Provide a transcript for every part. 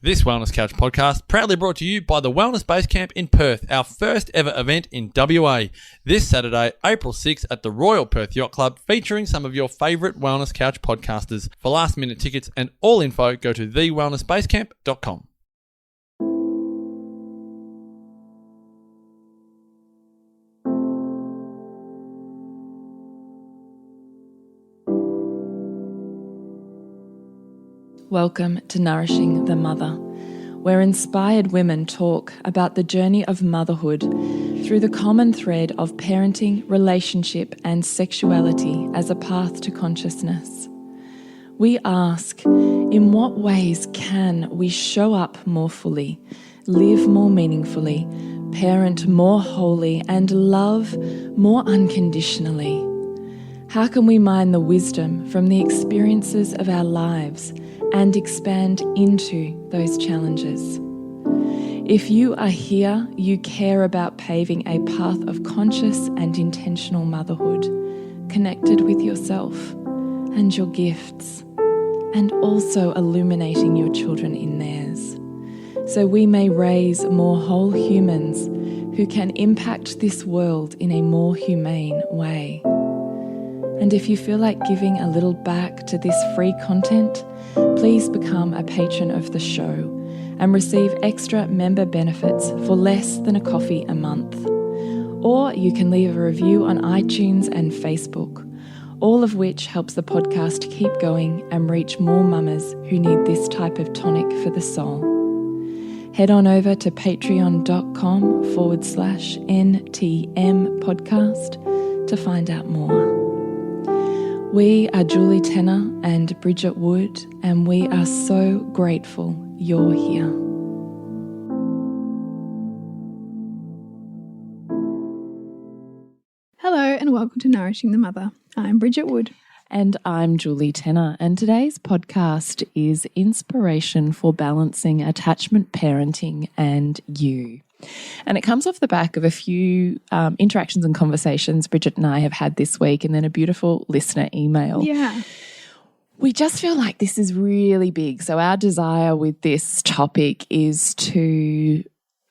This Wellness Couch podcast proudly brought to you by the Wellness Base Camp in Perth, our first ever event in WA. This Saturday, April 6th at the Royal Perth Yacht Club, featuring some of your favourite Wellness Couch podcasters. For last minute tickets and all info, go to thewellnessbasecamp.com. Welcome to Nourishing the Mother, where inspired women talk about the journey of motherhood through the common thread of parenting, relationship, and sexuality as a path to consciousness. We ask, in what ways can we show up more fully, live more meaningfully, parent more wholly, and love more unconditionally? How can we mine the wisdom from the experiences of our lives and expand into those challenges? If you are here, you care about paving a path of conscious and intentional motherhood, connected with yourself and your gifts, and also illuminating your children in theirs, so we may raise more whole humans who can impact this world in a more humane way. And if you feel like giving a little back to this free content, please become a patron of the show and receive extra member benefits for less than a coffee a month. Or you can leave a review on iTunes and Facebook, all of which helps the podcast keep going and reach more mamas who need this type of tonic for the soul. Head on over to patreon.com/NTM podcast to find out more. We are Julie Tenner and Bridget Wood, and we are so grateful you're here. Hello and welcome to Nourishing the Mother. I'm Bridget Wood. And I'm Julie Tenner, and today's podcast is Inspiration for Balancing Attachment, Parenting and You. And it comes off the back of a few interactions and conversations Bridget and I have had this week, and then a beautiful listener email. Yeah. We just feel like this is really big. So our desire with this topic is to,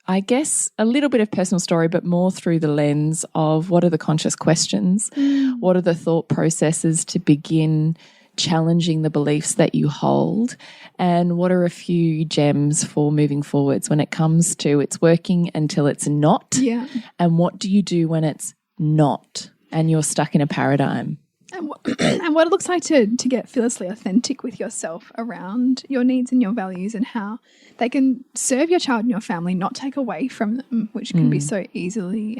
I guess, a little bit of personal story, but more through the lens of what are the conscious questions, what are the thought processes to begin challenging the beliefs that you hold, and what are a few gems for moving forwards when it comes to it's working until it's not, and what do you do when it's not and you're stuck in a paradigm. And what it looks like to get fearlessly authentic with yourself around your needs and your values, and how they can serve your child and your family, not take away from them, which can be so easily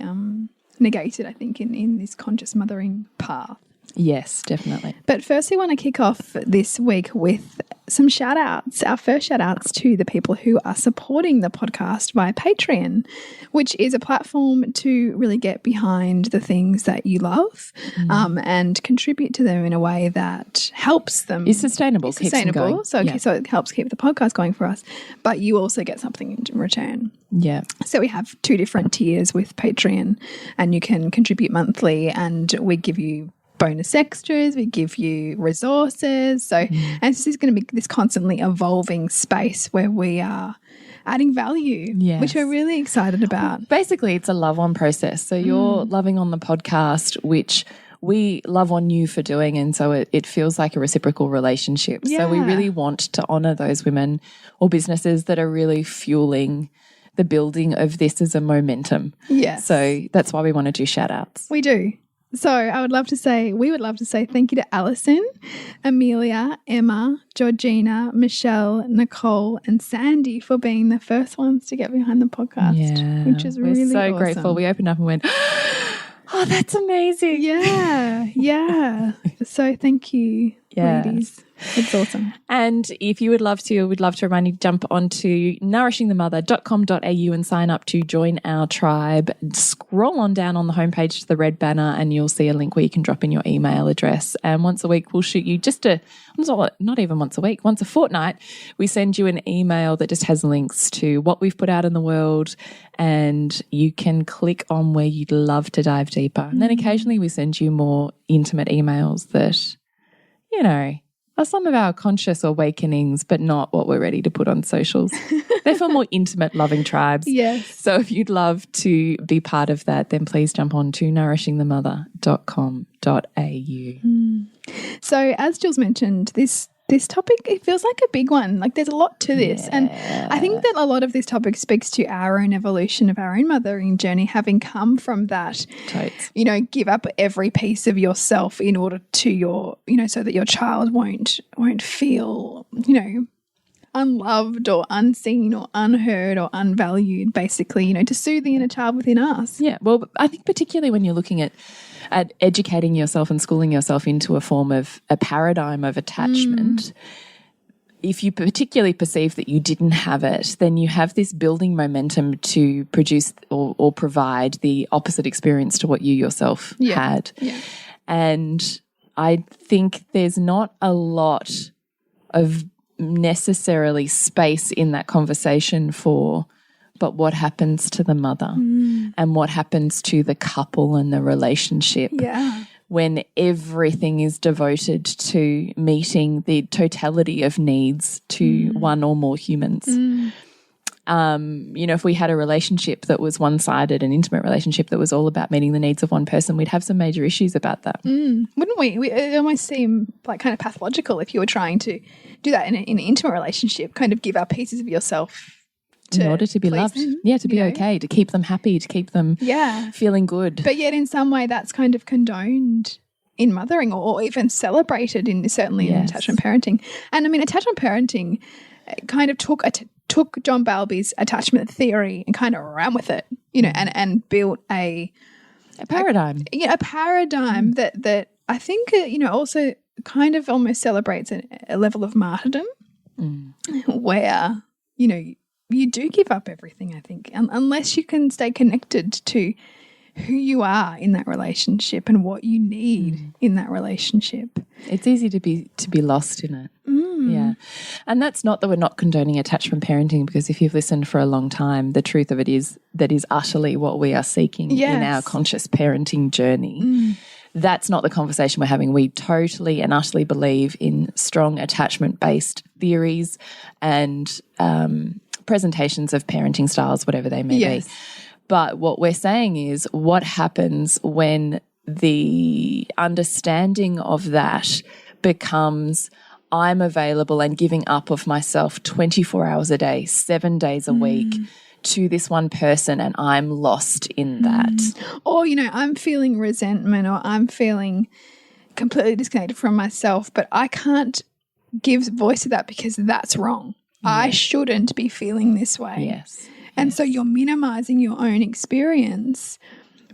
negated, I think, in this conscious mothering path. Yes, definitely. But first, we want to kick off this week with some shout outs. Our first shout outs to the people who are supporting the podcast via Patreon, which is a platform to really get behind the things that you love and contribute to them in a way that helps them. It's sustainable. It's sustainable. So it helps keep the podcast going for us, but you also get something in return. Yeah. So we have two different tiers with Patreon, and you can contribute monthly, and we give you bonus extras, we give you resources. So, and this is going to be this constantly evolving space where we are adding value, which we're really excited about. Basically, it's a love-on process. So you're loving on the podcast, which we love on you for doing, and so it feels like a reciprocal relationship. Yeah. So we really want to honour those women or businesses that are really fueling the building of this as a momentum. Yes. So that's why we want to do shout-outs. We do. So we would love to say thank you to Alison, Amelia, Emma, Georgina, Michelle, Nicole and Sandy for being the first ones to get behind the podcast, which is really awesome. We're so grateful. We opened up and went, oh, that's amazing. Yeah. So thank you, ladies. It's awesome. And if you would love to, we'd love to remind you to jump onto nourishingthemother.com.au and sign up to join our tribe. Scroll on down on the homepage to the red banner and you'll see a link where you can drop in your email address. And once a week, we'll shoot you not even once a week, once a fortnight, we send you an email that just has links to what we've put out in the world, and you can click on where you'd love to dive deeper. And then occasionally we send you more intimate emails that, are some of our conscious awakenings, but not what we're ready to put on socials. They're for more intimate, loving tribes. Yes. So if you'd love to be part of that, then please jump on to nourishingthemother.com.au. So as Jules mentioned, this topic, it feels like a big one. Like there's a lot to this. And I think that a lot of this topic speaks to our own evolution of our own mothering journey, having come from that, Totes. you know, give up every piece of yourself in order to your, you know, so that your child won't feel, you know, unloved or unseen or unheard or unvalued, basically, you know, to soothe the inner child within us. Yeah. Well, I think particularly when you're looking at educating yourself and schooling yourself into a form of a paradigm of attachment, if you particularly perceive that you didn't have it, then you have this building momentum to produce or provide the opposite experience to what you yourself had. Yeah. And I think there's not a lot of necessarily space in that conversation for, but what happens to the mother and what happens to the couple and the relationship when everything is devoted to meeting the totality of needs to one or more humans. You know, if we had a relationship that was one-sided, an intimate relationship that was all about meeting the needs of one person, we'd have some major issues about that. Wouldn't we? It almost seem like kind of pathological if you were trying to do that in an intimate relationship, kind of give up pieces of yourself in order to be loved. Them, to be okay, to keep them happy, to keep them feeling good. But yet in some way that's kind of condoned in mothering or even celebrated in certainly in attachment parenting. And I mean, attachment parenting kind of took John Bowlby's attachment theory and kind of ran with it, you know, and built a paradigm. A paradigm that I think, you know, also kind of almost celebrates a level of martyrdom where, you know, you do give up everything, I think, unless you can stay connected to who you are in that relationship and what you need in that relationship. It's easy to be lost in it. Yeah. And that's not that we're not condoning attachment parenting, because if you've listened for a long time, the truth of it is that is utterly what we are seeking in our conscious parenting journey. That's not the conversation we're having. We totally and utterly believe in strong attachment-based theories and presentations of parenting styles, whatever they may be. But what we're saying is, what happens when the understanding of that becomes I'm available and giving up of myself 24 hours a day, 7 days a week to this one person, and I'm lost in that. Or, you know, I'm feeling resentment or I'm feeling completely disconnected from myself, but I can't give voice to that because that's wrong. I shouldn't be feeling this way. Yes. And so you're minimizing your own experience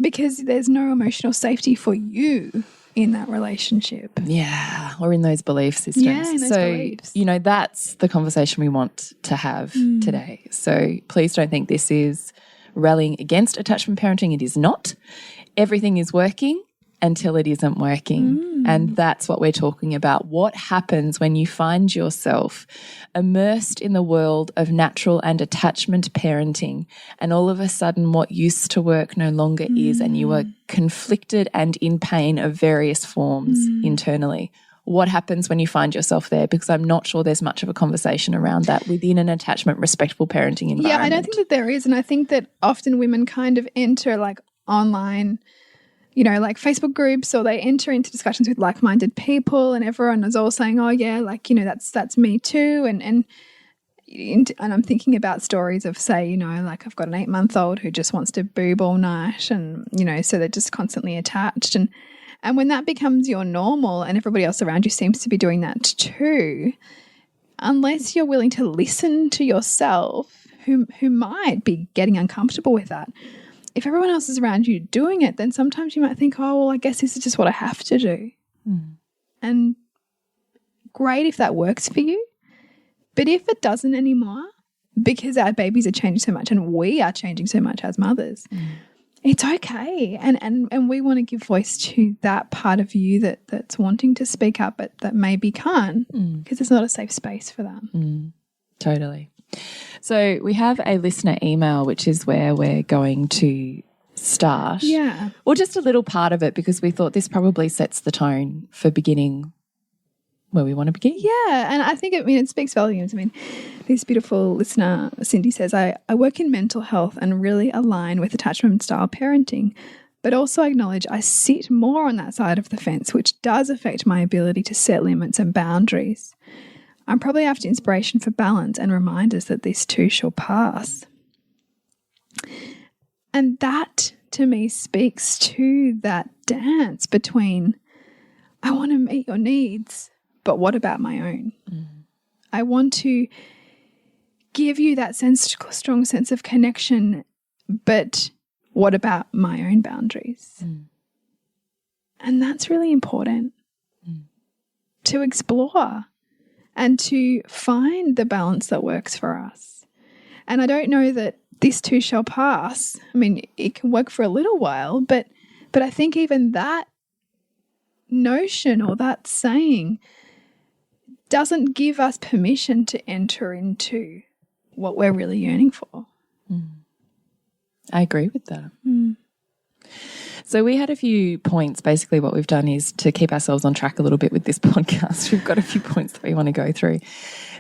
because there's no emotional safety for you in that relationship. Yeah, or in those belief systems. Yeah, in those beliefs. You know, that's the conversation we want to have today. So please don't think this is rallying against attachment parenting. It is not. Everything is working until it isn't working. And that's what we're talking about. What happens when you find yourself immersed in the world of natural and attachment parenting, and all of a sudden what used to work no longer is, and you are conflicted and in pain of various forms internally? What happens when you find yourself there? Because I'm not sure there's much of a conversation around that within an attachment, respectful parenting environment. Yeah, I don't think that there is. And I think that often women kind of enter like online, you know, like Facebook groups, or they enter into discussions with like-minded people, and everyone is all saying, oh yeah, like, you know, that's me too. And I'm thinking about stories of, say, you know, like I've got an 8-month-old who just wants to boob all night, and, you know, so they're just constantly attached. And when that becomes your normal and everybody else around you seems to be doing that too, unless you're willing to listen to yourself, who might be getting uncomfortable with that, if everyone else is around you doing it, then sometimes you might think, oh, well, I guess this is just what I have to do. And great if that works for you. But if it doesn't anymore, because our babies are changing so much and we are changing so much as mothers, it's okay. And we want to give voice to that part of you that's wanting to speak up but that maybe can't, because it's not a safe space for them. Totally. So we have a listener email, which is where we're going to start. Yeah. Or just a little part of it, because we thought this probably sets the tone for beginning where we want to begin. Yeah, and I think it speaks volumes. I mean, this beautiful listener, Cindy, says, I work in mental health and really align with attachment style parenting, but also acknowledge I sit more on that side of the fence, which does affect my ability to set limits and boundaries. I'm probably after inspiration for balance and reminders that this too shall pass. And that, to me, speaks to that dance between, I want to meet your needs, but what about my own? I want to give you that strong sense of connection, but what about my own boundaries? And that's really important to explore and to find the balance that works for us. And I don't know that this too shall pass. I mean, it can work for a little while, but I think even that notion or that saying doesn't give us permission to enter into what we're really yearning for. I agree with that. So we had a few points. Basically what we've done is to keep ourselves on track a little bit with this podcast. We've got a few points that we want to go through.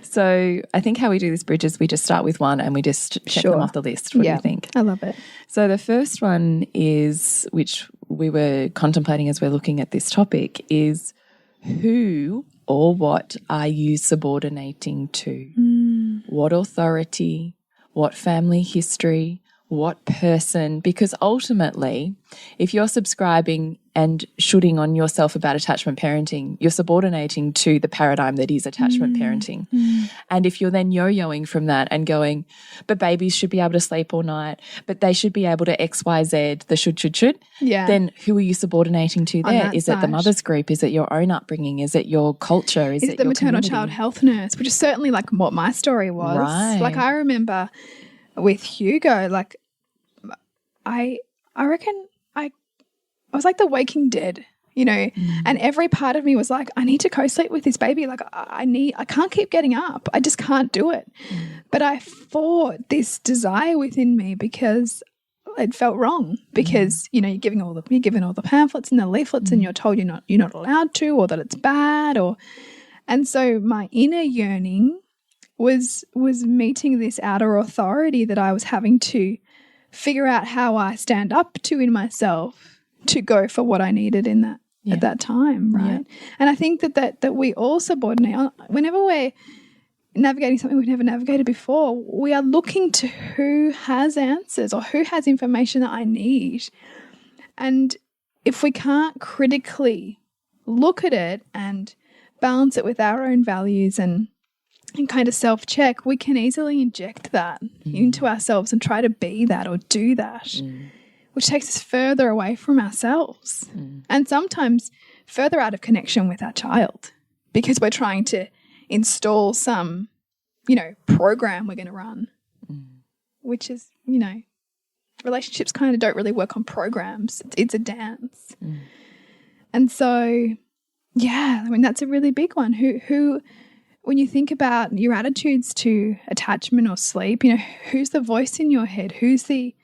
So I think how we do this, Bridge, is we just start with one and we just check them off the list. What do you think? I love it. So the first one is, which we were contemplating as we're looking at this topic, is who or what are you subordinating to? What authority, what family history, what person? Because ultimately, if you're subscribing and shooting on yourself about attachment parenting, you're subordinating to the paradigm that is attachment parenting. And if you're then yo-yoing from that and going, but babies should be able to sleep all night, but they should be able to X, Y, Z, the should, then who are you subordinating to there? Is it the mother's group? Is it your own upbringing? Is it your culture? Is it the your maternal community? child health nurse, which is certainly like what my story was. Right. Like I remember with Hugo, like I reckon I was like the waking dead, you know, and every part of me was like, I need to co-sleep with this baby. Like I can't keep getting up. I just can't do it. But I fought this desire within me because it felt wrong because, you know, you're given all the pamphlets and the leaflets and you're told you're not allowed to, or that it's bad, and so my inner yearning was meeting this outer authority that I was having to figure out how I stand up to in myself to go for what I needed in that at that time, right? And I think that we all subordinate whenever we're navigating something we've never navigated before. We are looking to who has answers or who has information that I need, and if we can't critically look at it and balance it with our own values and kind of self-check, we can easily inject that into ourselves and try to be that or do that, which takes us further away from ourselves and sometimes further out of connection with our child because we're trying to install some, you know, program we're going to run, which is, you know, relationships kind of don't really work on programs. It's a dance. And so, yeah, I mean, that's a really big one. Who when you think about your attitudes to attachment or sleep, you know, who's the voice in your head? Who's the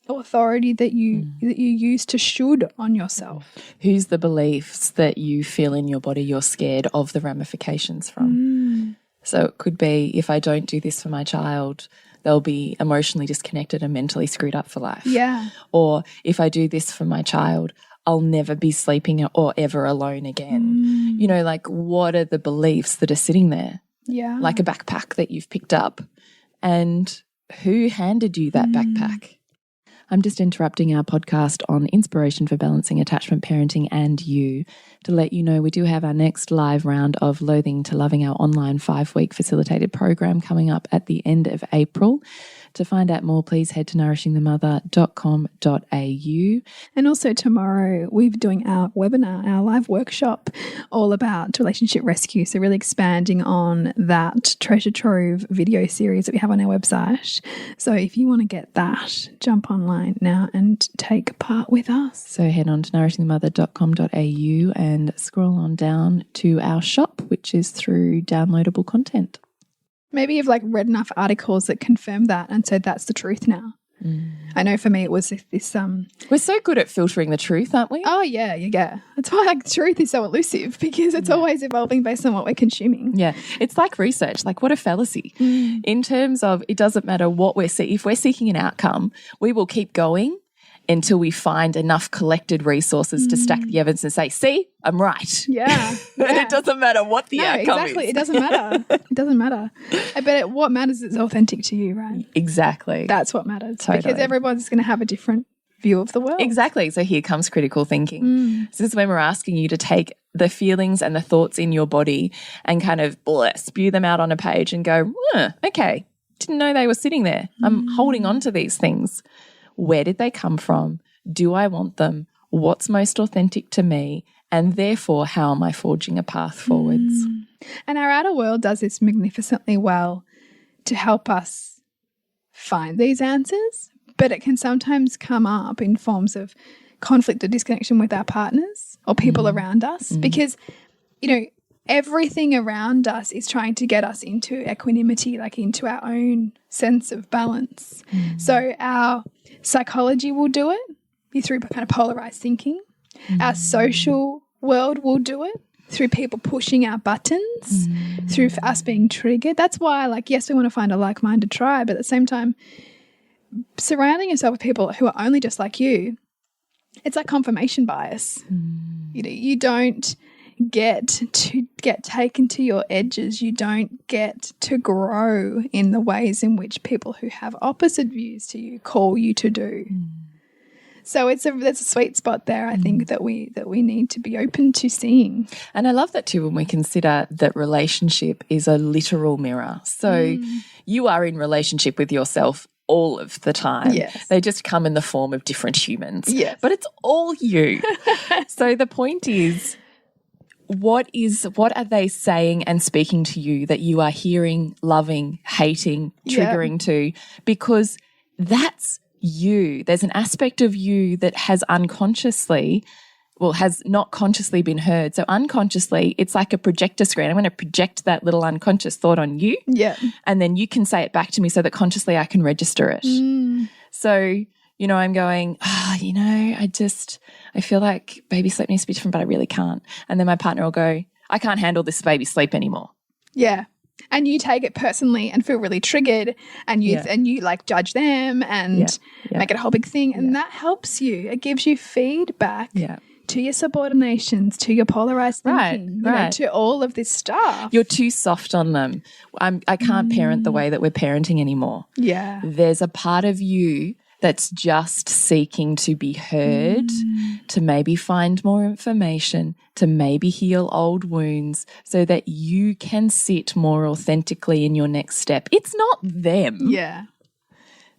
authority that you use to should on yourself? Who's the beliefs that you feel in your body you're scared of the ramifications from? So it could be, if I don't do this for my child, they'll be emotionally disconnected and mentally screwed up for life. Yeah. Or if I do this for my child, I'll never be sleeping or ever alone again. You know, like, what are the beliefs that are sitting there? Yeah. Like a backpack that you've picked up. And who handed you that backpack? I'm just interrupting our podcast on inspiration for balancing attachment parenting and you to let you know we do have our next live round of Loathing to Loving, our online 5-week facilitated program, coming up at the end of April. To find out more, please head to nourishingthemother.com.au. And also tomorrow we're doing our webinar, our live workshop, all about relationship rescue. So really expanding on that treasure trove video series that we have on our website. So if you want to get that, jump online now and take part with us. So head on to nourishingthemother.com.au and scroll on down to our shop, which is through downloadable content. Maybe you've like read enough articles that confirm that and said that's the truth now. I know for me it was this We're so good at filtering the truth, aren't we? oh yeah. That's why like truth is so elusive, because it's always evolving based on what we're consuming. Yeah. It's like research, like what a fallacy. In terms of it doesn't matter what we're seeking. If we're seeking an outcome, we will keep going until we find enough collected resources to stack the evidence and say, see, I'm right. Yeah. It doesn't matter what the outcome exactly. is. It doesn't matter. It doesn't matter. But what matters is authentic to you, right? Exactly. That's what matters. Totally. Because everyone's going to have a different view of the world. Exactly. So here comes critical thinking. So this is when we're asking you to take the feelings and the thoughts in your body and kind of spew them out on a page and go, okay, didn't know they were sitting there. I'm holding on to these things. Where did they come from? Do I want them? What's most authentic to me? And therefore, how am I forging a path forwards? And our outer world does this magnificently well to help us find these answers, but it can sometimes come up in forms of conflict or disconnection with our partners or people around us because, you know, everything around us is trying to get us into equanimity, like into our own sense of balance. So our psychology will do it through kind of polarized thinking. Our social world will do it through people pushing our buttons, through us being triggered. That's why, like, yes, we want to find a like-minded tribe, but at the same time, surrounding yourself with people who are only just like you, it's like confirmation bias. You know, you don't get taken to your edges. You don't get to grow in the ways in which people who have opposite views to you call you to do. So there's a sweet spot there, I think, that we need to be open to seeing. And I love that too when we consider that relationship is a literal mirror. So you are in relationship with yourself all of the time. Yes. They just come in the form of different humans. Yes. But it's all you. So the point is, what are they saying and speaking to you that you are hearing, loving, hating, triggering to? Because that's you. There's an aspect of you that has has not consciously been heard. So unconsciously, it's like a projector screen. I'm going to project that little unconscious thought on you. Yeah. And then you can say it back to me so that consciously I can register it. So, you know, I'm going, I feel like baby sleep needs to be different, but I really can't. And then my partner will go, I can't handle this baby sleep anymore. Yeah. And you take it personally and feel really triggered and you like judge them and make it a whole big thing. And that helps you. It gives you feedback to your subordinations, to your polarized thinking, you know, to all of this stuff. You're too soft on them. I can't parent the way that we're parenting anymore. Yeah. There's a part of you that's just seeking to be heard, to maybe find more information, to maybe heal old wounds so that you can sit more authentically in your next step. It's not them. Yeah.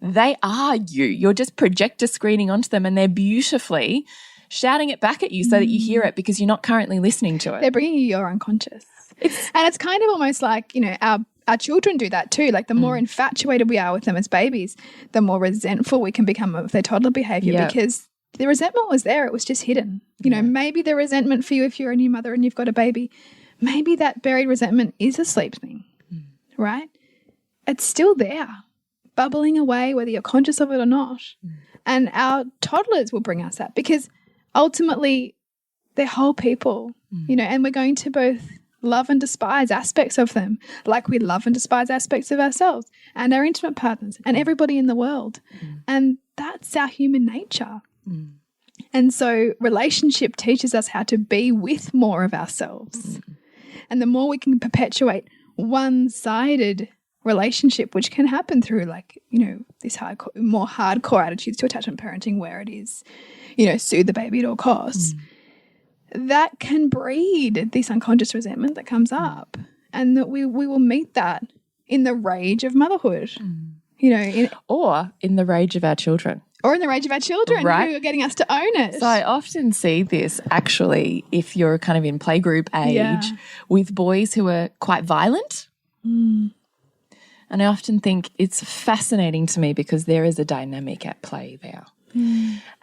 They are you. You're just projector screening onto them and they're beautifully shouting it back at you so that you hear it because you're not currently listening to it. They're bringing you your unconscious. And it's kind of almost like, you know, our children do that too. Like the more infatuated we are with them as babies, the more resentful we can become of their toddler behavior because the resentment was there. It was just hidden. You know, maybe the resentment for you if you're a new mother and you've got a baby, maybe that buried resentment is a sleep thing, right? It's still there, bubbling away whether you're conscious of it or not. And our toddlers will bring us that because ultimately they're whole people, you know, and we're going to both love and despise aspects of them like we love and despise aspects of ourselves and our intimate partners and everybody in the world. And that's our human nature. And so relationship teaches us how to be with more of ourselves. And the more we can perpetuate one-sided relationship, which can happen through like, you know, this more hardcore attitudes to attachment parenting where it is, you know, soothe the baby at all costs. That can breed this unconscious resentment that comes up and that we will meet that in the rage of motherhood, you know. Or in the rage of our children. Or in the rage of our children who are getting us to own it. So I often see this actually if you're kind of in playgroup age with boys who are quite violent. And I often think it's fascinating to me because there is a dynamic at play there.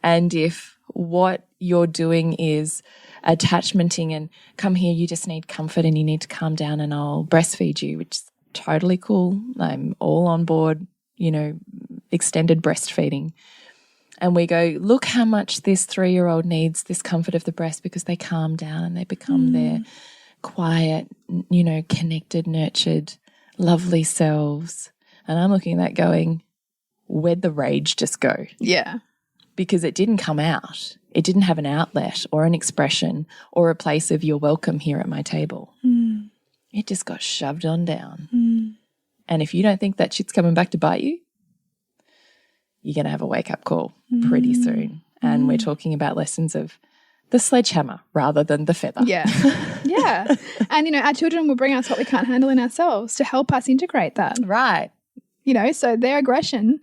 And if what you're doing is attachmenting and come here, you just need comfort and you need to calm down and I'll breastfeed you, which is totally cool. I'm all on board, you know, extended breastfeeding. And we go, look how much this 3-year-old needs this comfort of the breast because they calm down and they become their quiet, connected, nurtured, lovely selves. And I'm looking at that going, where'd the rage just go? Yeah. Because it didn't come out. It didn't have an outlet or an expression or a place of you're welcome here at my table. It just got shoved on down. And if you don't think that shit's coming back to bite you, you're going to have a wake-up call pretty soon. And we're talking about lessons of the sledgehammer rather than the feather. Yeah. Yeah. And, our children will bring us what we can't handle in ourselves to help us integrate that. Right. So their aggression,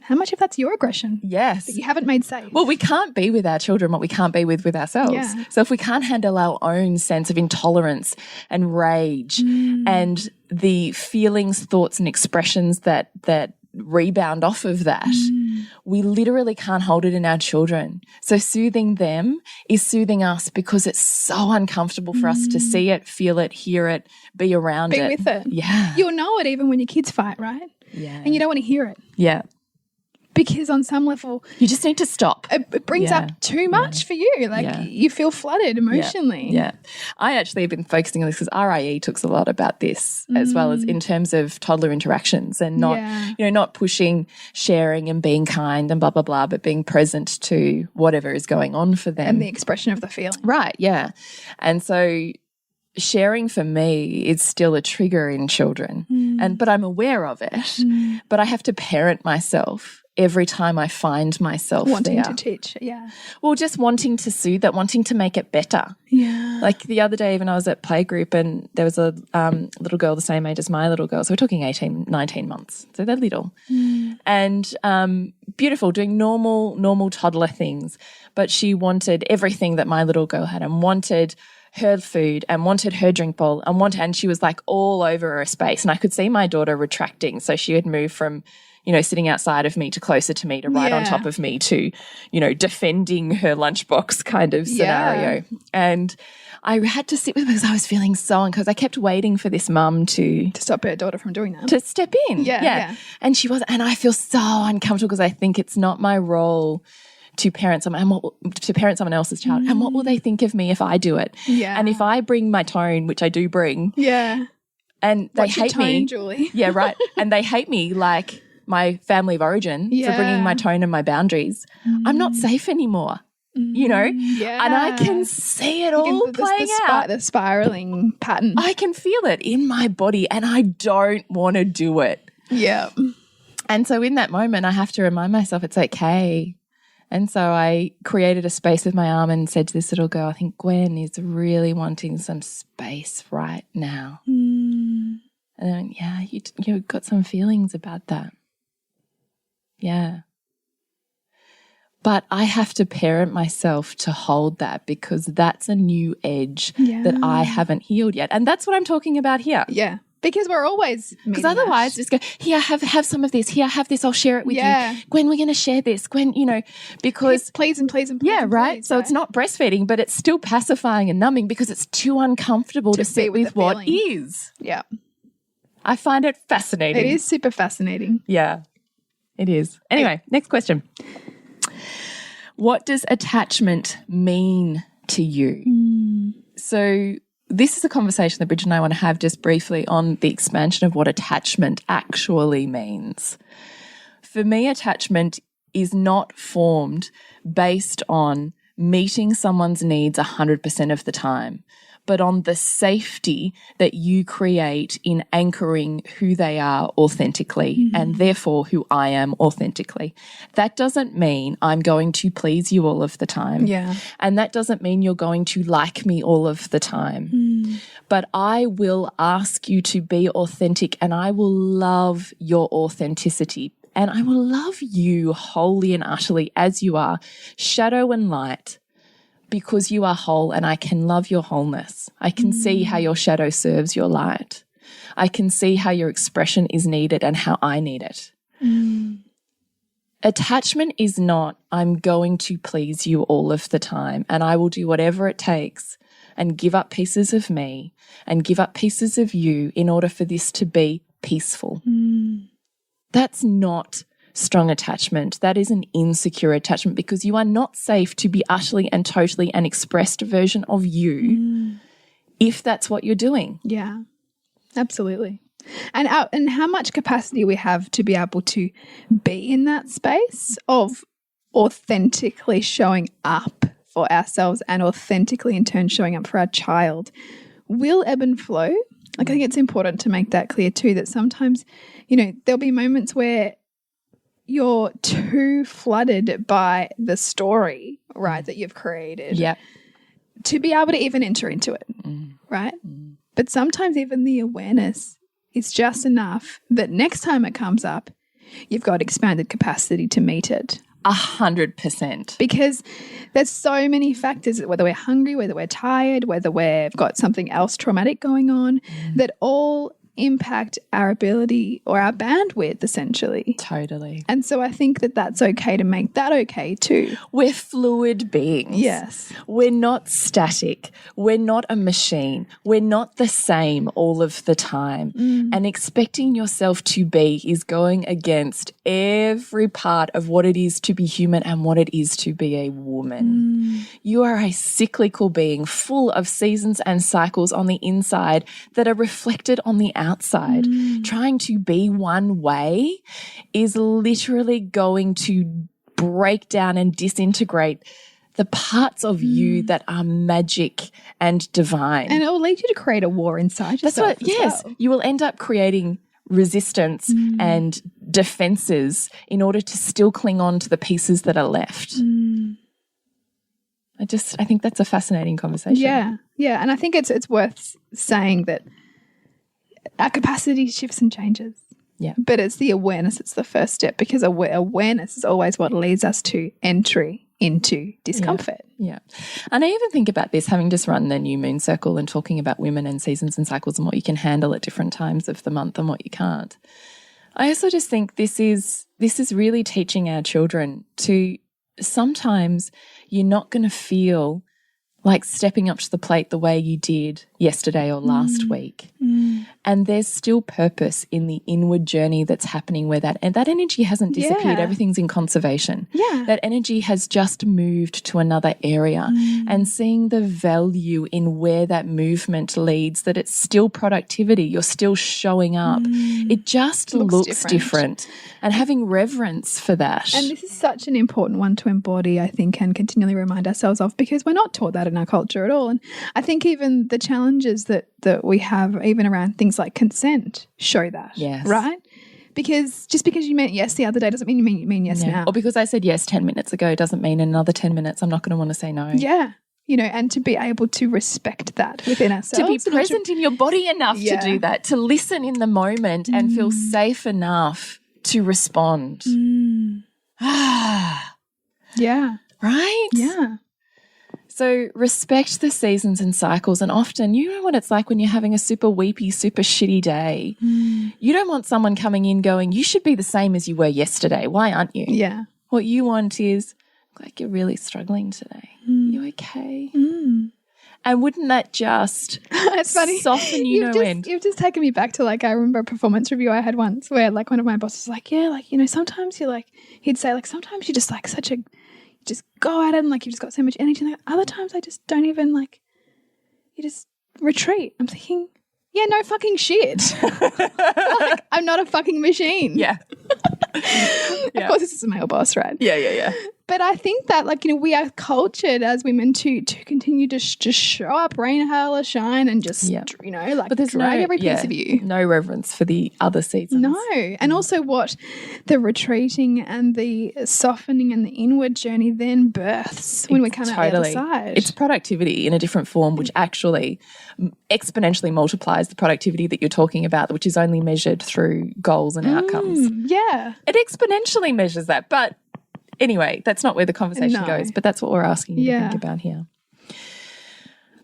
how much of that's your aggression? Yes. That you haven't made safe. Well, we can't be with our children what we can't be with ourselves. Yeah. So if we can't handle our own sense of intolerance and rage and the feelings, thoughts and expressions that rebound off of that, we literally can't hold it in our children. So soothing them is soothing us because it's so uncomfortable for us to see it, feel it, hear it, be around it. Be with it. Yeah. You'll know it even when your kids fight, right? Yeah. And you don't want to hear it. Yeah. Because on some level, You just need to stop. it brings up too much for you. You feel flooded emotionally. Yeah. I actually have been focusing on this because RIE talks a lot about this as well as in terms of toddler interactions and not, not pushing, sharing and being kind and blah, blah, blah, but being present to whatever is going on for them. And the expression of the feeling. Right, yeah. And so sharing for me is still a trigger in children, but I'm aware of it, but I have to parent myself every time I find myself wanting to teach, Well, just wanting to soothe it, wanting to make it better. Yeah. Like the other day, when I was at playgroup and there was a little girl the same age as my little girl. So we're talking 18, 19 months. So they're little. And beautiful, doing normal toddler things. But she wanted everything that my little girl had and wanted her food and wanted her drink bowl and she was like all over her space. And I could see my daughter retracting. So she had moved from sitting outside of me to closer to me to right on top of me to, defending her lunchbox kind of scenario. And I had to sit with her because I was feeling so because I kept waiting for this mum to stop her daughter from doing that. To step in. Yeah. And she was, and I feel so uncomfortable because I think it's not my role to parent someone else's child. And what will they think of me if I do it? Yeah. And if I bring my tone, which I do bring. Yeah. And they hate me. Julie? Yeah, right. And they hate me like my family of origin for bringing my tone and my boundaries. I'm not safe anymore, Yeah. And I can see it all playing out. The spiraling pattern. I can feel it in my body and I don't want to do it. Yeah. And so in that moment, I have to remind myself it's okay. And so I created a space with my arm and said to this little girl, I think Gwen is really wanting some space right now. And then, you've got some feelings about that. Yeah. But I have to parent myself to hold that because that's a new edge that I haven't healed yet. And that's what I'm talking about here. Yeah. Because we're always because otherwise just go, here, have some of this. Here, have this. I'll share it with you. Gwen, we're going to share this. Gwen, because please. Yeah, right. So it's not breastfeeding, but it's still pacifying and numbing because it's too uncomfortable to sit with what is. Yeah. I find it fascinating. It is super fascinating. Yeah, it is. Anyway, next question. What does attachment mean to you? So this is a conversation that Bridget and I want to have just briefly on the expansion of what attachment actually means. For me, attachment is not formed based on meeting someone's needs 100% of the time, but on the safety that you create in anchoring who they are authentically and therefore who I am authentically. That doesn't mean I'm going to please you all of the time. Yeah. And that doesn't mean you're going to like me all of the time. But I will ask you to be authentic and I will love your authenticity. And I will love you wholly and utterly as you are, shadow and light, because you are whole and I can love your wholeness. I can see how your shadow serves your light. I can see how your expression is needed and how I need it. Attachment is not, I'm going to please you all of the time and I will do whatever it takes and give up pieces of me and give up pieces of you in order for this to be peaceful. That's not strong attachment. That is an insecure attachment because you are not safe to be utterly and totally an expressed version of you if that's what you're doing. Yeah, absolutely. And how much capacity we have to be able to be in that space of authentically showing up for ourselves and authentically in turn showing up for our child will ebb and flow. Like, I think it's important to make that clear too, that sometimes, you know, there'll be moments where you're too flooded by the story, right, that you've created to be able to even enter into it, right? But sometimes even the awareness is just enough that next time it comes up, you've got expanded capacity to meet it. 100%. Because there's so many factors, whether we're hungry, whether we're tired, whether we've got something else traumatic going on, that all impact our ability or our bandwidth, essentially. Totally. And so I think that that's okay to make that okay too. We're fluid beings. Yes. We're not static. We're not a machine. We're not the same all of the time. And expecting yourself to be is going against every part of what it is to be human and what it is to be a woman. You are a cyclical being full of seasons and cycles on the inside that are reflected on the outside. Trying to be one way is literally going to break down and disintegrate the parts of you that are magic and divine. And it will lead you to create a war inside yourself. Yes. Well. You will end up creating resistance and defenses in order to still cling on to the pieces that are left. I think that's a fascinating conversation. Yeah. Yeah. And I think it's worth saying that our capacity shifts and changes. Yeah. But it's the awareness, it's the first step, because awareness is always what leads us to entry into discomfort. Yeah. And I even think about this, having just run the New Moon Circle and talking about women and seasons and cycles and what you can handle at different times of the month and what you can't. I also just think this is really teaching our children to sometimes you're not going to feel like stepping up to the plate the way you did yesterday or last week. And there's still purpose in the inward journey that's happening where that energy hasn't disappeared. Yeah. Everything's in conservation. Yeah. That energy has just moved to another area, and seeing the value in where that movement leads, that it's still productivity. You're still showing up. It just looks different. And having reverence for that. And this is such an important one to embody, I think, and continually remind ourselves of, because we're not taught that in our culture at all. And I think even the challenges that we have even around things like consent show that. Yes. Right? Because just because you meant yes the other day doesn't mean you mean yes now. Or because I said yes 10 minutes ago doesn't mean in another 10 minutes I'm not going to want to say no. Yeah. You know, and to be able to respect that within ourselves. To be present in your body enough to do that, to listen in the moment and feel safe enough to respond. Yeah. Right? Yeah. So respect the seasons and cycles. And often, you know what it's like when you're having a super weepy, super shitty day. You don't want someone coming in going, you should be the same as you were yesterday. Why aren't you? Yeah. What you want is, like, you're really struggling today. You okay? And wouldn't that just it's funny. Soften you end? You've just taken me back to, like, I remember a performance review I had once where, like, one of my bosses was like, yeah, like, you know, sometimes you're like, he'd say, like, sometimes you're just like you just go at it and, like, you've just got so much energy. And, like, other times I just don't even, like, you just retreat. I'm thinking, yeah, no fucking shit. Like, I'm not a fucking machine. Yeah. Of course, this is a male boss, right? Yeah. But I think that, like, you know, we are cultured as women to continue to just show up, rain, hail, or shine, and just, you know, like, but drag every piece of you. No reverence for the other seasons. No. And also what the retreating and the softening and the inward journey then births when we come out the other side. It's productivity in a different form, which actually exponentially multiplies the productivity that you're talking about, which is only measured through goals and outcomes. Yeah. It exponentially measures that. But anyway, that's not where the conversation goes, but that's what we're asking you to think about here.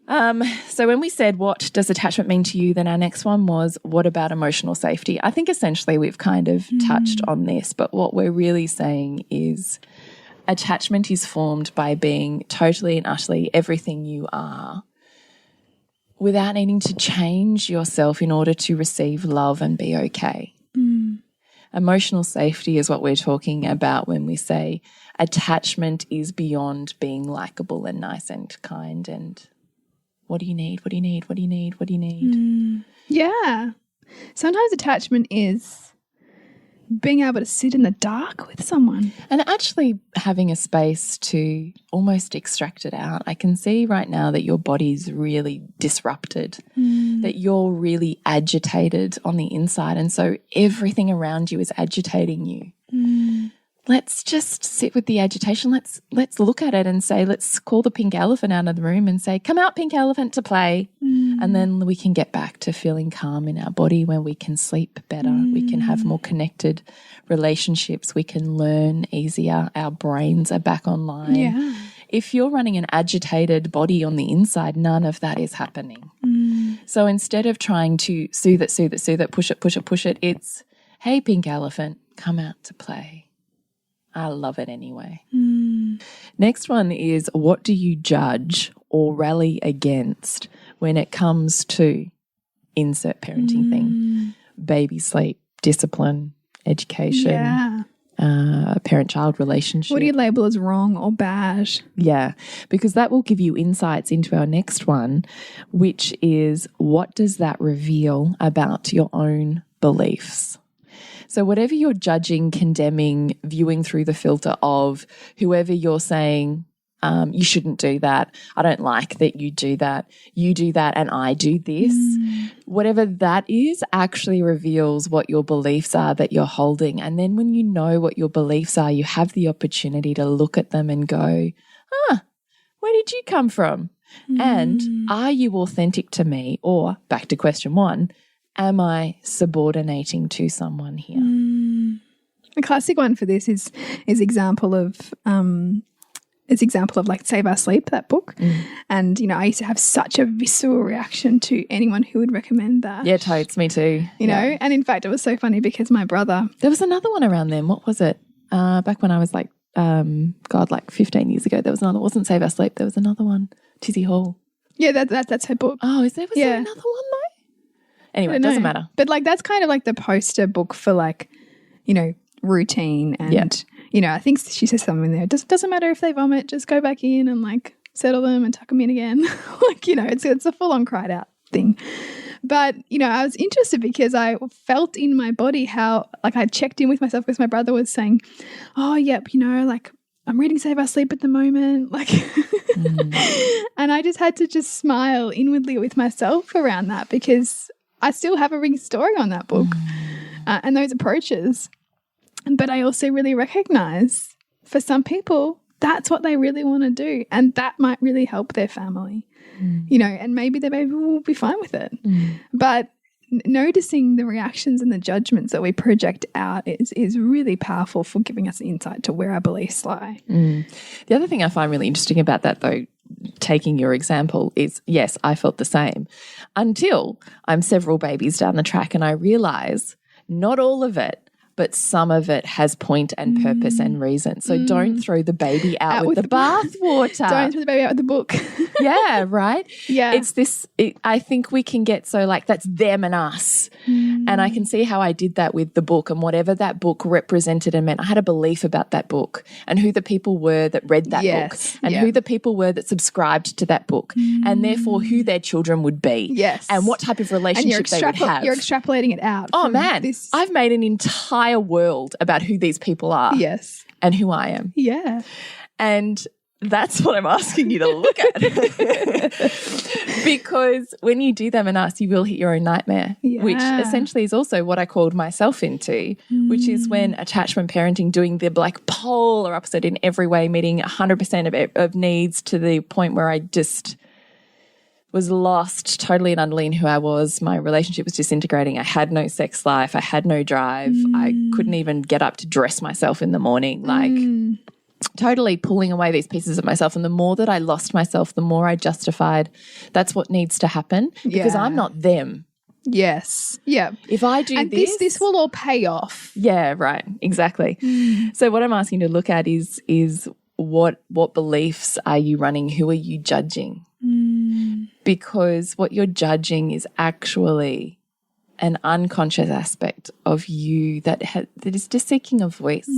So when we said, what does attachment mean to you, then our next one was, what about emotional safety? I think essentially we've kind of touched on this, but what we're really saying is attachment is formed by being totally and utterly everything you are without needing to change yourself in order to receive love and be okay. Emotional safety is what we're talking about when we say attachment is beyond being likable and nice and kind and what do you need? What do you need? What do you need? What do you need? Yeah. Sometimes attachment is being able to sit in the dark with someone. And actually having a space to almost extract it out. I can see right now that your body's really disrupted, that you're really agitated on the inside. And so everything around you is agitating you. Let's just sit with the agitation. Let's look at it and say, let's call the pink elephant out of the room and say, come out, pink elephant, to play. And then we can get back to feeling calm in our body, where we can sleep better. We can have more connected relationships. We can learn easier. Our brains are back online. Yeah. If you're running an agitated body on the inside, none of that is happening. So instead of trying to soothe it, push it, it's, hey, pink elephant, come out to play. I love it anyway. Next one is, what do you judge or rally against when it comes to insert parenting thing? Baby sleep, discipline, education, parent-child relationship. What do you label as wrong or bad? Yeah, because that will give you insights into our next one, which is, what does that reveal about your own beliefs? So whatever you're judging, condemning, viewing through the filter of whoever you're saying, you shouldn't do that, I don't like that you do that and I do this, whatever that is actually reveals what your beliefs are that you're holding. And then when you know what your beliefs are, you have the opportunity to look at them and go, where did you come from? And are you authentic to me? Or back to question one, am I subordinating to someone here? A classic one for this is example of like Save Our Sleep, that book. And, you know, I used to have such a visceral reaction to anyone who would recommend that. Yeah, totes, me too. You know, and in fact, it was so funny because my brother. There was another one around then. What was it? Back when I was like, like 15 years ago, there was another. It wasn't Save Our Sleep. There was another one. Tizzy Hall. Yeah, that's her book. Oh, is there? Was there another one though? Anyway, it doesn't matter. But like that's kind of like the poster book for like, you know, routine and, you know, I think she says something in there. It doesn't matter if they vomit, just go back in and like settle them and tuck them in again. Like, you know, it's a full on cried out thing. But, you know, I was interested because I felt in my body how like I checked in with myself because my brother was saying, oh, yep, you know, like I'm reading Save Our Sleep at the moment. Like, and I just had to just smile inwardly with myself around that because I still have a ring story on that book and those approaches. But I also really recognize for some people, that's what they really want to do. And that might really help their family, you know, and maybe their baby will be fine with it. But noticing the reactions and the judgments that we project out is really powerful for giving us insight to where our beliefs lie. The other thing I find really interesting about that, though, taking your example, is yes, I felt the same until I'm several babies down the track and I realize not all of it, but some of it has point and purpose and reason. So don't throw the baby out with the bathwater. Don't throw the baby out with the book. Yeah, right? Yeah. It's this, I think we can get so like that's them and us. And I can see how I did that with the book and whatever that book represented and meant. I had a belief about that book and who the people were that read that book and who the people were that subscribed to that book and therefore who their children would be. Yes. And what type of relationship they would have. You're extrapolating it out. Oh, man. I've made an entire world about who these people are. Yes. And who I am. Yeah. And that's what I'm asking you to look at. Because when you do them and us, you will hit your own nightmare, which essentially is also what I called myself into, which is when attachment parenting, doing the like polar opposite in every way, meeting 100% of needs to the point where I just was lost totally and utterly in who I was. My relationship was disintegrating. I had no sex life. I had no drive. I couldn't even get up to dress myself in the morning. Like totally pulling away these pieces of myself. And the more that I lost myself, the more I justified that's what needs to happen because I'm not them. Yes. Yeah. If I do and this will all pay off. Yeah, right. Exactly. So what I'm asking you to look at is what beliefs are you running? Who are you judging? Because what you're judging is actually an unconscious aspect of you that is just seeking a voice.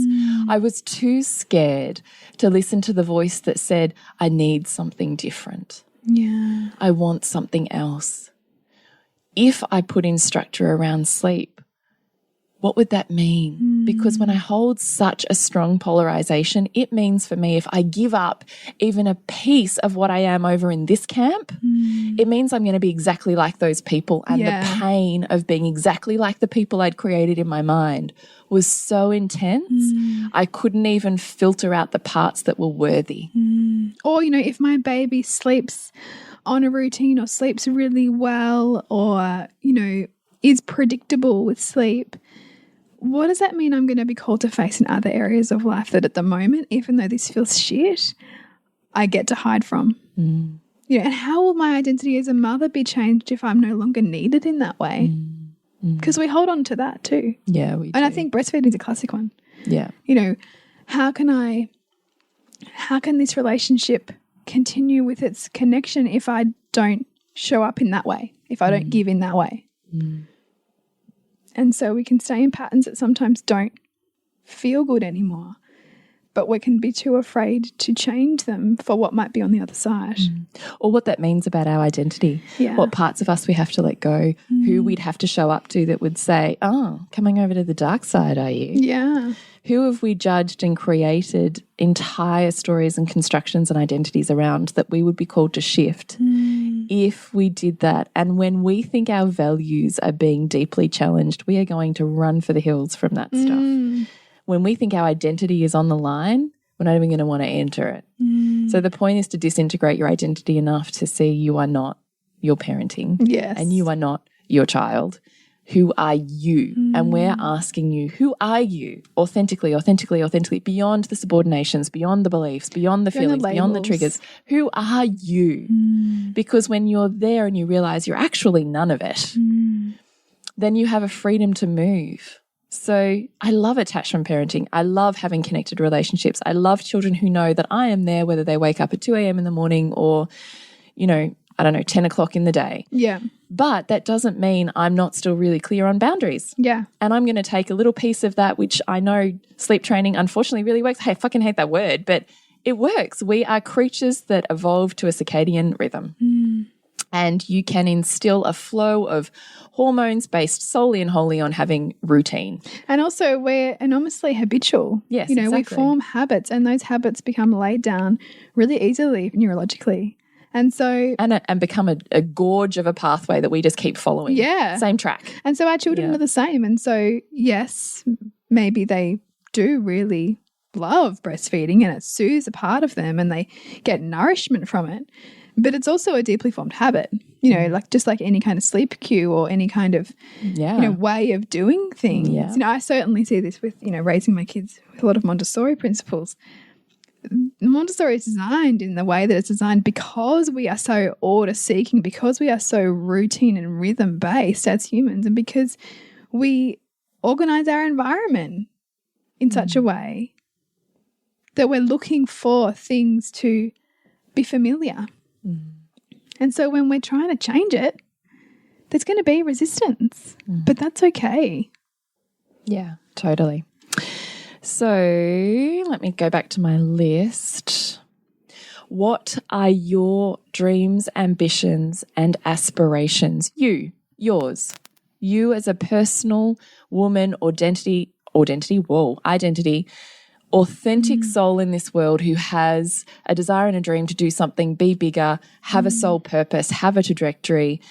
I was too scared to listen to the voice that said, I need something different. Yeah. I want something else. If I put in structure around sleep, what would that mean? Because when I hold such a strong polarization, it means for me if I give up even a piece of what I am over in this camp, it means I'm going to be exactly like those people. And the pain of being exactly like the people I'd created in my mind was so intense, I couldn't even filter out the parts that were worthy. Or, you know, if my baby sleeps on a routine or sleeps really well or, you know, is predictable with sleep, what does that mean I'm going to be called to face in other areas of life that at the moment, even though this feels shit, I get to hide from? You know, and how will my identity as a mother be changed if I'm no longer needed in that way? Because we hold on to that too. Yeah, we do. And I think breastfeeding is a classic one. Yeah. You know, how can this relationship continue with its connection if I don't show up in that way, if I don't give in that way? And so we can stay in patterns that sometimes don't feel good anymore, but we can be too afraid to change them for what might be on the other side. Or what that means about our identity. Yeah. What parts of us we have to let go, who we'd have to show up to that would say, oh, coming over to the dark side, are you? Yeah. Who have we judged and created entire stories and constructions and identities around that we would be called to shift if we did that? And when we think our values are being deeply challenged, we are going to run for the hills from that stuff. When we think our identity is on the line, we're not even going to want to enter it. So the point is to disintegrate your identity enough to see you are not your parenting. Yes. And you are not your child. Who are you? And we're asking you, who are you? Authentically, beyond the subordinations, beyond the beliefs, beyond the feelings, beyond the triggers. Who are you? Because when you're there and you realize you're actually none of it, then you have a freedom to move. So I love attachment parenting. I love having connected relationships. I love children who know that I am there whether they wake up at 2 a.m. in the morning or, you know, I don't know, 10 o'clock in the day. Yeah. But that doesn't mean I'm not still really clear on boundaries. Yeah. And I'm going to take a little piece of that, which I know sleep training unfortunately really works. Hey, I fucking hate that word, but it works. We are creatures that evolve to a circadian rhythm. And you can instill a flow of hormones based solely and wholly on having routine. And also we're enormously habitual. Yes, you know, exactly. We form habits and those habits become laid down really easily neurologically. And so and become a gorge of a pathway that we just keep following. Yeah. Same track. And so our children are the same. And so, yes, maybe they do really love breastfeeding and it soothes a part of them and they get nourishment from it. But it's also a deeply formed habit, you know, like just like any kind of sleep cue or any kind of, you know, way of doing things. Yeah. You know, I certainly see this with, you know, raising my kids with a lot of Montessori principles. Montessori is designed in the way that it's designed because we are so order seeking, because we are so routine and rhythm based as humans, and because we organize our environment in such a way that we're looking for things to be familiar. And so when we're trying to change it, there's going to be resistance, but that's okay. Yeah, totally. So let me go back to my list. What are your dreams, ambitions, and aspirations? Yours. You as a personal woman, identity, authentic soul in this world who has a desire and a dream to do something, be bigger, have a soul purpose, have a trajectory.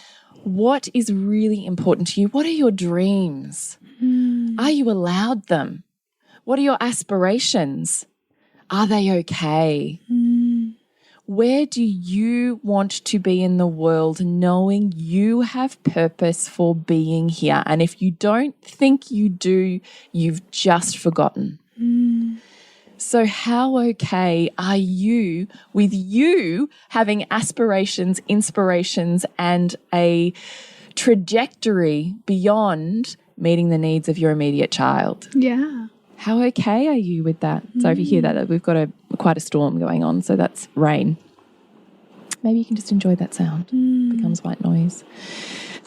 What is really important to you? What are your dreams? Are you allowed them? What are your aspirations? Are they okay? Where do you want to be in the world knowing you have purpose for being here? And if you don't think you do, you've just forgotten. So how okay are you with you having aspirations, inspirations, and a trajectory beyond meeting the needs of your immediate child? Yeah. How okay are you with that? So if you hear that, we've got quite a storm going on, so that's rain. Maybe you can just enjoy that sound. It becomes white noise.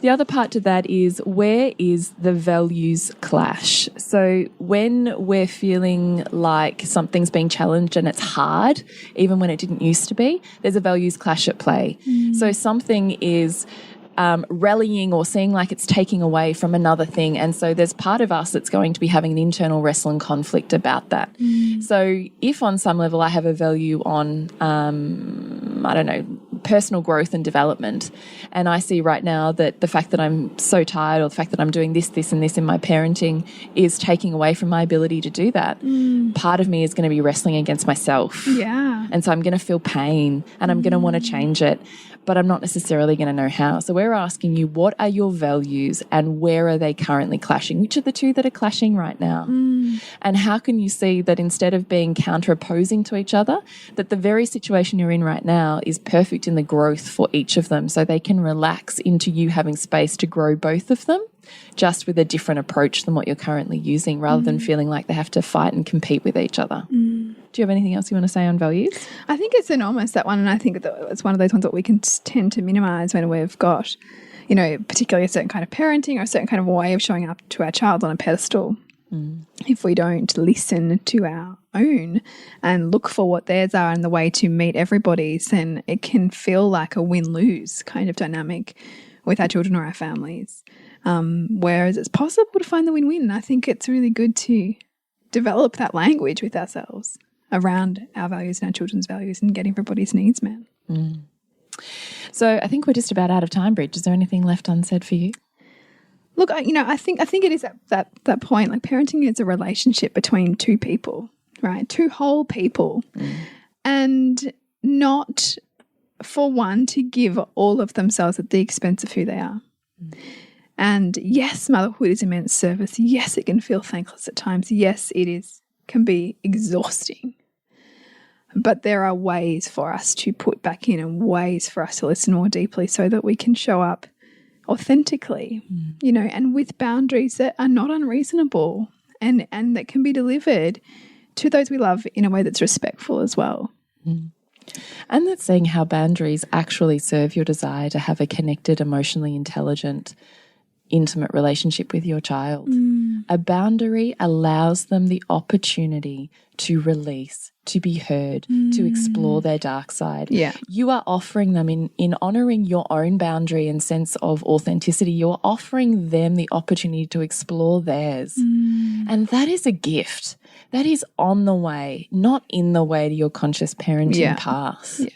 The other part to that is, where is the values clash? So when we're feeling like something's being challenged and it's hard, even when it didn't used to be, there's a values clash at play. So something is rallying or seeing like it's taking away from another thing. And so there's part of us that's going to be having an internal wrestle and conflict about that. So if on some level I have a value on, I don't know, personal growth and development, and I see right now that the fact that I'm so tired, or the fact that I'm doing this, and this in my parenting is taking away from my ability to do that, part of me is going to be wrestling against myself. Yeah. And so I'm going to feel pain and I'm going to want to change it, but I'm not necessarily going to know how. So we're asking you, what are your values and where are they currently clashing? Which are the two that are clashing right now? And how can you see that instead of being counter-opposing to each other, that the very situation you're in right now is perfect in the growth for each of them, so they can relax into you having space to grow both of them, just with a different approach than what you're currently using, rather than feeling like they have to fight and compete with each other. Do you have anything else you want to say on values? I think it's enormous, that one, and I think that it's one of those ones that we can tend to minimise when we've got, you know, particularly a certain kind of parenting or a certain kind of way of showing up to our child on a pedestal. If we don't listen to our own and look for what theirs are and the way to meet everybody's, then it can feel like a win-lose kind of dynamic with our children or our families. Whereas it's possible to find the win-win. I think it's really good to develop that language with ourselves around our values and our children's values and getting everybody's needs met. So I think we're just about out of time, Bridge. Is there anything left unsaid for you? Look, I think it is that point. Like, parenting is a relationship between two people, right? Two whole people, and not for one to give all of themselves at the expense of who they are. And yes, motherhood is immense service. Yes, it can feel thankless at times. Yes, can be exhausting. But there are ways for us to put back in and ways for us to listen more deeply so that we can show up authentically, you know, and with boundaries that are not unreasonable and that can be delivered to those we love in a way that's respectful as well. And that's seeing how boundaries actually serve your desire to have a connected, emotionally intelligent, intimate relationship with your child. A boundary allows them the opportunity to release, to be heard, to explore their dark side. Yeah. You are offering them, in honouring your own boundary and sense of authenticity, you're offering them the opportunity to explore theirs. And that is a gift. That is on the way, not in the way to your conscious parenting path. Yeah.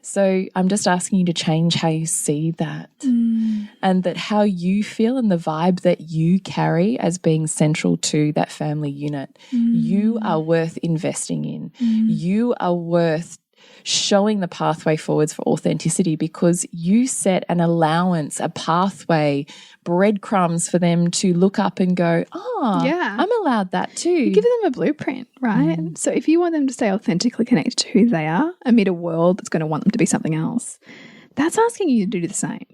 So I'm just asking you to change how you see that, and that how you feel and the vibe that you carry as being central to that family unit. You are worth investing in. You are worth showing the pathway forwards for authenticity, because you set an allowance, a pathway, breadcrumbs for them to look up and go, I'm allowed that too. You give them a blueprint, right? So if you want them to stay authentically connected to who they are amid a world that's going to want them to be something else, that's asking you to do the same.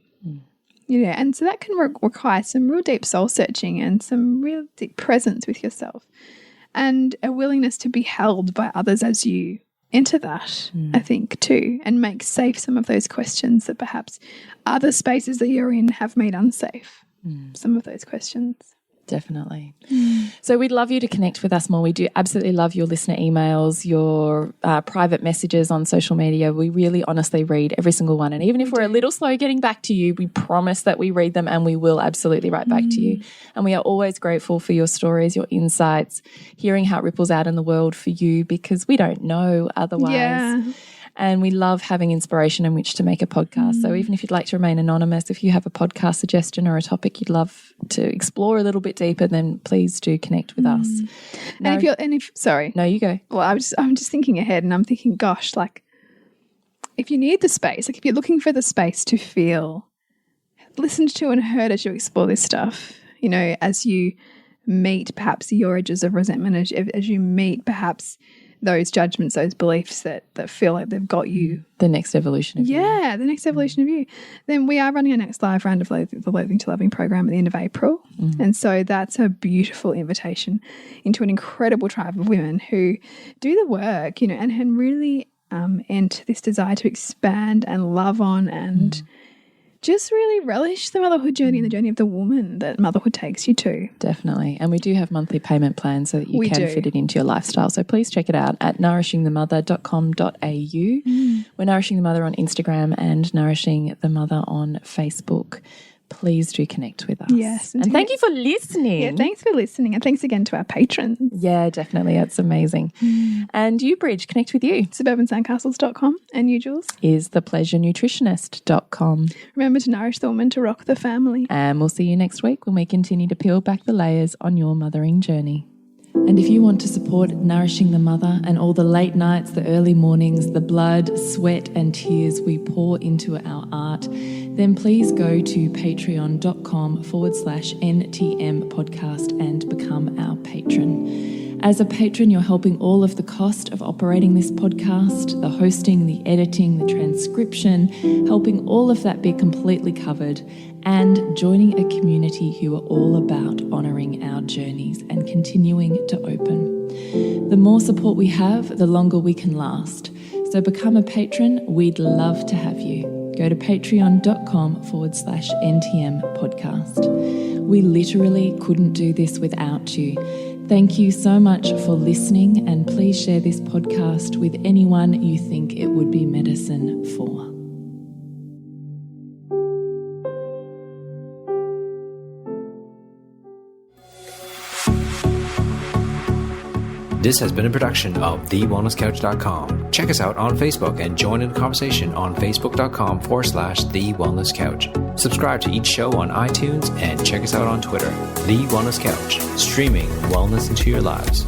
You know, and so that can require some real deep soul searching and some real deep presence with yourself, and a willingness to be held by others as you enter that, I think, too, and make safe some of those questions that perhaps other spaces that you're in have made unsafe. Some of those questions. Definitely. So we'd love you to connect with us more. We do absolutely love your listener emails, your private messages on social media. We really honestly read every single one. And even if we're a little slow getting back to you, we promise that we read them and we will absolutely write back to you. And we are always grateful for your stories, your insights, hearing how it ripples out in the world for you, because we don't know otherwise. Yeah. And we love having inspiration in which to make a podcast. So even if you'd like to remain anonymous, if you have a podcast suggestion or a topic you'd love to explore a little bit deeper, then please do connect with us. No, sorry. No, you go. Well, I'm just thinking ahead, and I'm thinking, gosh, like, if you need the space, like if you're looking for the space to feel listened to and heard as you explore this stuff, you know, as you meet perhaps your edges of resentment, as you meet perhaps those judgments, those beliefs that feel like they've got you. The next evolution of you. Yeah, the next evolution of you. Then we are running our next live round of the Loathing to Loving program at the end of April. And so that's a beautiful invitation into an incredible tribe of women who do the work, you know, and really enter this desire to expand and love on and just really relish the motherhood journey and the journey of the woman that motherhood takes you to. Definitely. And we do have monthly payment plans so that you can fit it into your lifestyle. So please check it out at nourishingthemother.com.au. We're Nourishing the Mother on Instagram and Nourishing the Mother on Facebook. Please do connect with us. Yes. And thank you for listening. Yeah, thanks for listening. And thanks again to our patrons. Yeah, definitely. That's amazing. And you, Bridge, connect with you. Suburbansandcastles.com. And you, Jules? Is thepleasurenutritionist.com. Remember to nourish the woman to rock the family. And we'll see you next week when we continue to peel back the layers on your mothering journey. And if you want to support Nourishing the Mother and all the late nights, the early mornings, the blood, sweat and tears we pour into our art, then please go to patreon.com/NTM podcast and become our patron. As a patron, you're helping all of the cost of operating this podcast, the hosting, the editing, the transcription, helping all of that be completely covered, and joining a community who are all about honouring our journeys and continuing to open. The more support we have, the longer we can last. So become a patron. We'd love to have you. Go to patreon.com/NTM podcast. We literally couldn't do this without you. Thank you so much for listening, and please share this podcast with anyone you think it would be medicine for. This has been a production of TheWellnessCouch.com. Check us out on Facebook and join in the conversation on Facebook.com/TheWellnessCouch. Subscribe to each show on iTunes and check us out on Twitter. The Wellness Couch, streaming wellness into your lives.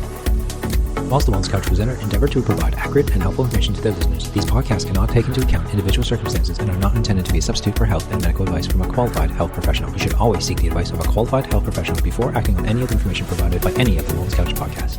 Whilst the Wellness Couch presenter endeavor to provide accurate and helpful information to their listeners, these podcasts cannot take into account individual circumstances and are not intended to be a substitute for health and medical advice from a qualified health professional. You should always seek the advice of a qualified health professional before acting on any of the information provided by any of the Wellness Couch podcasts.